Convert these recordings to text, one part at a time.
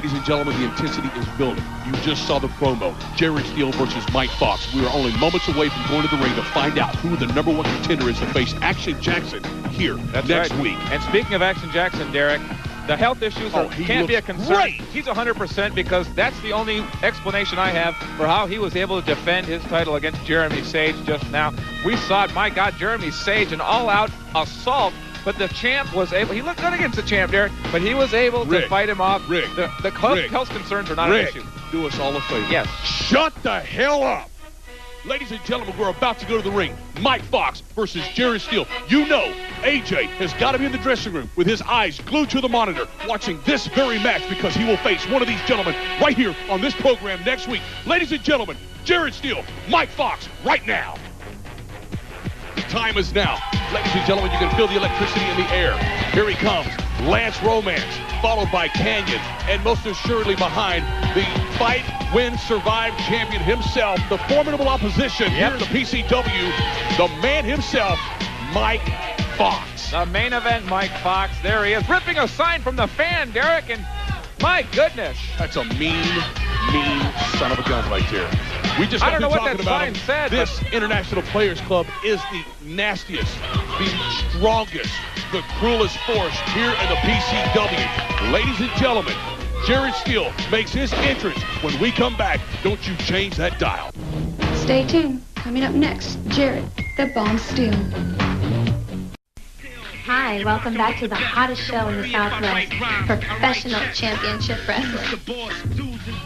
ladies and gentlemen, the intensity is building. You just saw the promo. Jared Steele versus Mike Foxx. We are only moments away from going to the ring to find out who the number one contender is to face Action Jackson here next week. And speaking of Action Jackson, Derek, the health issues can't be a concern. Great. He's 100% because that's the only explanation I have for how he was able to defend his title against Jeremy Sage just now. We saw it, my God, Jeremy Sage, an all-out assault, but the champ was able, he looked good against the champ, Derek, but he was able to fight him off. The health concerns are not an issue. Do us all a favor. Yes. Shut the hell up. Ladies and gentlemen, we're about to go to the ring. Mike Foxx versus Jared Steele. You know, AJ has got to be in the dressing room with his eyes glued to the monitor watching this very match because he will face one of these gentlemen right here on this program next week. Ladies and gentlemen, Jared Steele, Mike Foxx, right now. The time is now. Ladies and gentlemen, you can feel the electricity in the air. Here he comes, Lance Romance, followed by Canyon, and most assuredly behind the Fight, Win, Survive champion himself, the formidable opposition here in the PCW, the man himself, Mike Foxx. The main event, Mike Foxx. There he is, ripping a sign from the fan, Derek, and my goodness. That's a mean son of a gun right there. We just I don't know what talking that about sign said. This International Players Club is the nastiest, the strongest, the cruelest force here in the PCW. Ladies and gentlemen, Jared Steele makes his entrance. When we come back, don't you change that dial. Stay tuned. Coming up next, Jared, the Bomb Steele. Hi, welcome back to the hottest show in the Southwest, Professional Championship Wrestling.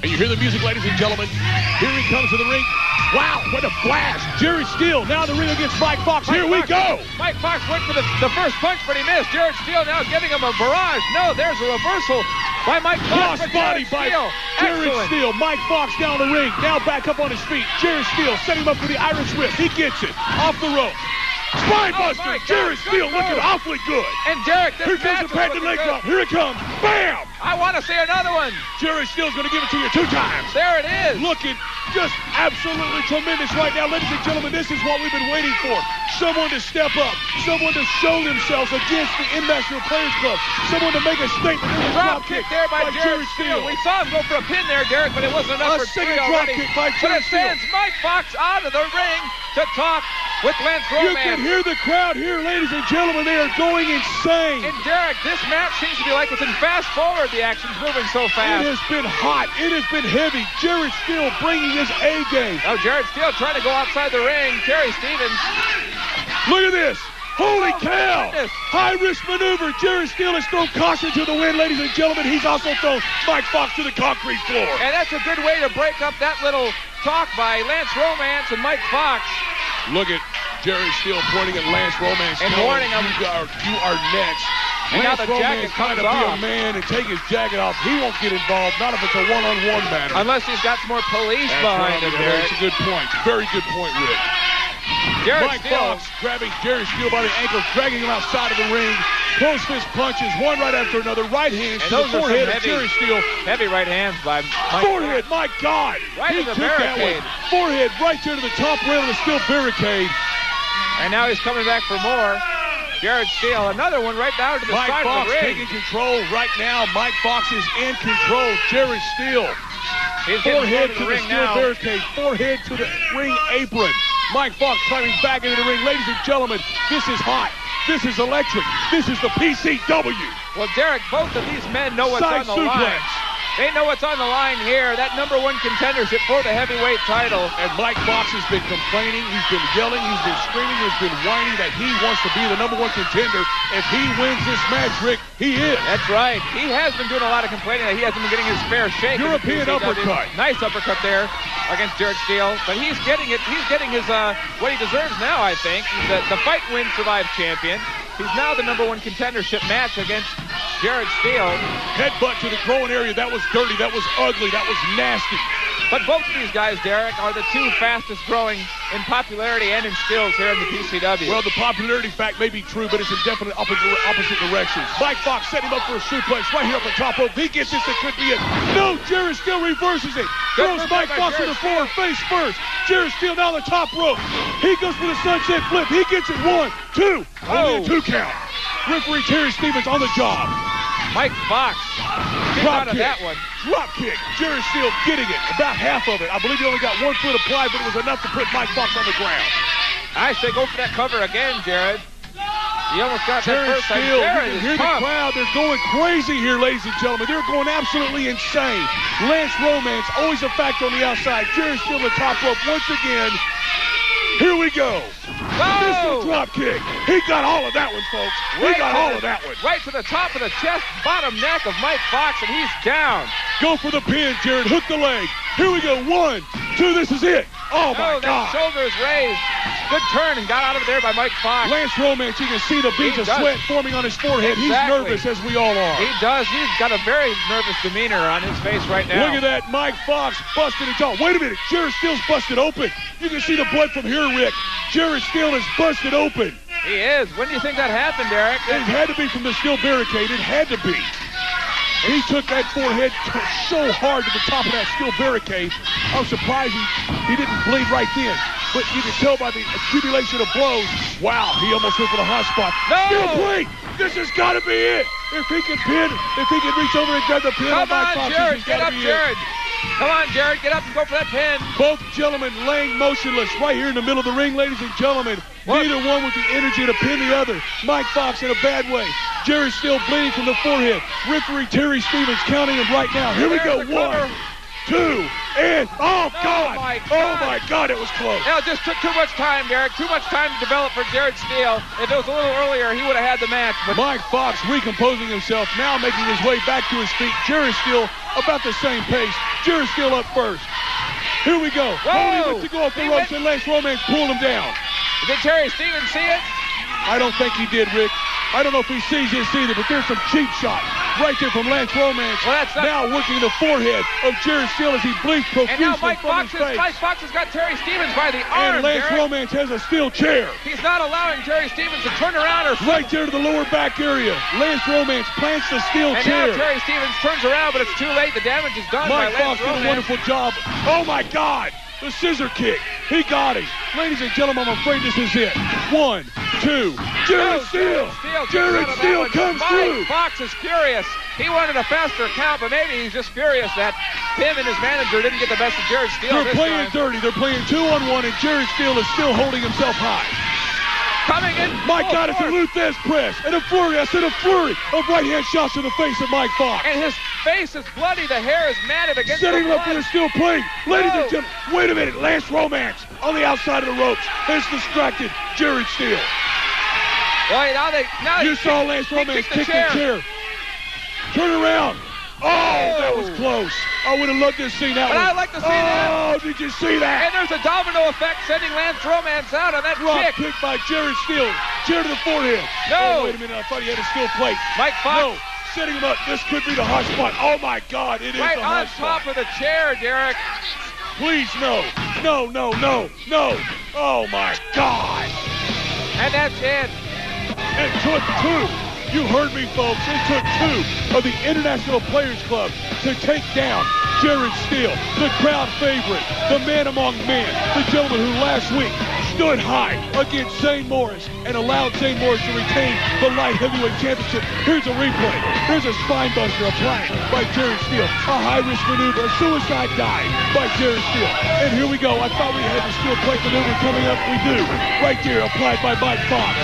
And you hear the music, ladies and gentlemen. Here he comes to the ring. Wow, what a flash. Jared Steele now in the ring against Mike Foxx. Here we go. Mike Foxx went for the first punch, but he missed. Jared Steele now giving him a barrage. No, there's a reversal by Mike Foxx. Cross body by Jared Steele. Mike Foxx down the ring. Now back up on his feet. Jared Steele setting him up for the Irish whip. He gets it off the rope. Spine buster. Jared Steele looking awfully good. And Derek, here comes the patented leg drop. Here it comes. Bam! I want to see another one. Jared Steele's going to give it to you 2 times. There it is. Looking just absolutely tremendous right now. Ladies and gentlemen, this is what we've been waiting for. Someone to step up. Someone to show themselves against the International Players Club. Someone to make a statement. Drop kick there by Jared Steele. We saw him go for a pin there, Derek, but it wasn't enough for 3 already. Kick by Jared Steele. But it sends Mike Foxx out of the ring to talk with Lance Romance. You can hear the crowd here, ladies and gentlemen. They are going insane. And Derek, this match seems to be like it's in fast forward. The action's moving so fast. It has been hot. It has been heavy. Jared Steele bringing his A game. Oh, Jared Steele trying to go outside the ring. Terry Stevens. Look at this. Holy cow! Goodness. High-risk maneuver. Jared Steele has thrown caution to the wind, ladies and gentlemen. He's also thrown Mike Foxx to the concrete floor. And that's a good way to break up that little talk by Lance Romance and Mike Foxx. Look at Jared Steele pointing at Lance Romance and warning him. You are next. And Lance now the jacket comes off. off. Be a man and take his jacket off. He won't get involved, not if it's a one-on-one matter. Unless he's got some more police behind him. That's a good point. Very good point, Rick. Mike Foxx grabbing Jared Steele by the ankles, dragging him outside of the ring. Close fist punches, one right after another. Right hands to the forehead of Jared Steele. Heavy right hands by Mike Forehead, my God. Right he in the took barricade. That one. Forehead right there to the top rail of the steel barricade. And now he's coming back for more. Jared Steele, another one right down to the side of the ring. Taking control right now. Mike Foxx is in control. Jared Steele. Forehead to the steel barricade. Forehead to the ring apron. Mike Foxx climbing back into the ring. Ladies and gentlemen, this is hot. This is electric. This is the PCW. Well, Derek, both of these men know what's on the line. They know what's on the line here. That #1 contendership for the heavyweight title. And Mike Foxx has been complaining. He's been yelling. He's been screaming. He's been whining that he wants to be the #1 contender. If he wins this match, Rick, he is. That's right. He has been doing a lot of complaining that he hasn't been getting his fair shake. European uppercut. Nice uppercut there against Jared Steele. But he's getting it. He's getting his what he deserves now, I think. He's the Fight, Win, Survive champion. He's now the #1 contendership match against Jared Steele. Headbutt to the groin area. That was dirty. That was ugly. That was nasty. But both of these guys, Derek, are the 2 fastest growing in popularity and in skills here in the PCW. Well, the popularity fact may be true, but it's in definite opposite directions. Mike Foxx set him up for a suplex right here up the top rope. He gets this. It could be it. No, Jared Steele reverses it. Throws Mike Foxx to the floor face first. Jared Steele now on the top rope. He goes for the sunset flip. He gets it. 1, 2. Only a 2 count. Referee Terry Stevens on the job. Mike Foxx kick out of that one. Drop kick. Jerry Steele getting it. About half of it. I believe he only got 1 foot applied, but it was enough to put Mike Foxx on the ground. I say go for that cover again, Jared. He almost got Jerry that first time. Steele, Jared you is can hear tough. the crowd. They're going crazy here, ladies and gentlemen. They're going absolutely insane. Lance Romance, always a factor on the outside. Jerry Steele the top rope once again. Here we go. Missile drop kick. He got all of that one, folks. He got all of that one. Right to the top of the chest, bottom neck of Mike Foxx, and he's down. Go for the pin, Jared. Hook the leg. Here we go. 1, 2. This is it. Oh, my that God. shoulder is raised. Good turn and got out of there by Mike Foxx. Lance Romance, you can see the beads of sweat forming on his forehead. Exactly. He's nervous, as we all are. He does. He's got a very nervous demeanor on his face right now. Look at that. Mike Foxx busted his jaw. Wait a minute. Jerry Steele's busted open. You can see the blood from here, Rick. Jerry Steele is busted open. He is. When do you think that happened, Derek? It had to be from the steel barricade. It had to be. He took that forehead so hard to the top of that steel barricade. I'm surprised he didn't bleed right then. But you can tell by the accumulation of blows. Wow, he almost went for the hot spot. No! Still bleed. This has got to be it. If he can pin, if he can reach over and grab the pin on Mike Foxx, Jared, get up, Jared. Come on, Jared, get up and go for that pin. Both gentlemen laying motionless right here in the middle of the ring, ladies and gentlemen. Neither one with the energy to pin the other. Mike Foxx in a bad way. Jerry Steele bleeding from the forehead. Referee Terry Stevens counting him right now. Here we go. 1, 2, and oh God! Oh my God! It was close. It just took too much time, Derek. Too much time to develop for Jared Steele. If it was a little earlier, he would have had the match. But Mike Foxx recomposing himself, now making his way back to his feet. Jerry Steele about the same pace. Jerry Steele up first. Here we go. He went to go off the ropes, and Lance Romance pulled him down. Did Terry Stevens see it? I don't think he did, Rick. I don't know if he sees this either, but there's some cheap shot right there from Lance Romance. Well, that's now working the forehead of Jerry Steele as he bleeds profusely and now Mike from his face. Mike Foxx has got Terry Stevens by the arm, And Lance Romance has a steel chair. He's not allowing Terry Stevens to turn around or right there to the lower back area. Lance Romance plants the steel chair. And now Terry Stevens turns around, but it's too late. The damage is done by Lance Foxx did a wonderful job. Oh, my God. The scissor kick. He got him. Ladies and gentlemen, I'm afraid this is it. 1, 2. Jared Steele. Jared Steele comes through. Mike Foxx is furious. He wanted a faster count, but maybe he's just furious that him and his manager didn't get the best of Jared Steele. They're playing dirty. They're playing 2-on-1, and Jared Steele is still holding himself high. Coming in. My God, it's a Luthez press. And a flurry. I said a flurry of right-hand shots in the face of Mike Foxx. And his face is bloody. The hair is matted against setting the up for the steel plate. Ladies and gentlemen, wait a minute. Lance Romance on the outside of the ropes has distracted Jared Steele. Well, now you saw Lance Romance kick the chair. Turn around. Oh, that was close. I would have loved to have seen that one. I'd like to see that. Oh, did you see that? And there's a domino effect sending Lance Romance out on that kick by Jared Steele. Chair to the forehead. No. Oh, wait a minute. I thought he had a steel plate. Mike Foxx. No. Setting him up. This could be the hot spot. Oh, my God. It is right the hot on spot. top of the chair, Derek. Please, no. No, no, no, no. Oh, my God. And that's it. It took 2. You heard me, folks. It took 2 of the International Players Club to take down Jared Steele, the crowd favorite, the man among men, the gentleman who last week stood high against Zane Morris and allowed Zane Morris to retain the light heavyweight championship. Here's a replay. Here's a spine buster applied by Jared Steele. A high-risk maneuver, a suicide dive by Jared Steele. And here we go. I thought we had the steel plate maneuver coming up. We do. Right there, applied by Mike Foxx.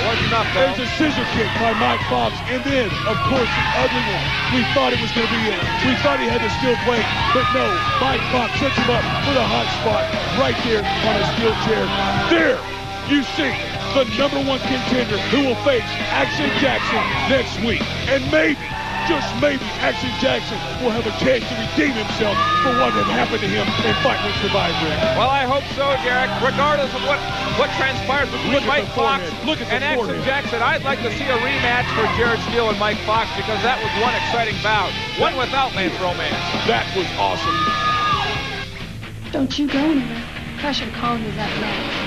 There's a scissor kick by Mike Foxx. And then, of course, the ugly one. We thought it was going to be it. We thought he had the steel plate. But no, Mike Foxx sets him up for the hot spot right there on a steel chair. There, you see the #1 contender who will face Action Jackson next week. And maybe, just maybe, Action Jackson will have a chance to redeem himself for what had happened to him in Fight Week Survivor. Well, I hope so, Derek. Regardless of what transpires between Mike Foxx and Action Jackson, I'd like to see a rematch for Jared Steele and Mike Foxx because that was one exciting bout. One without Lance Romance. That was awesome. Don't you go anywhere. I should call you that man.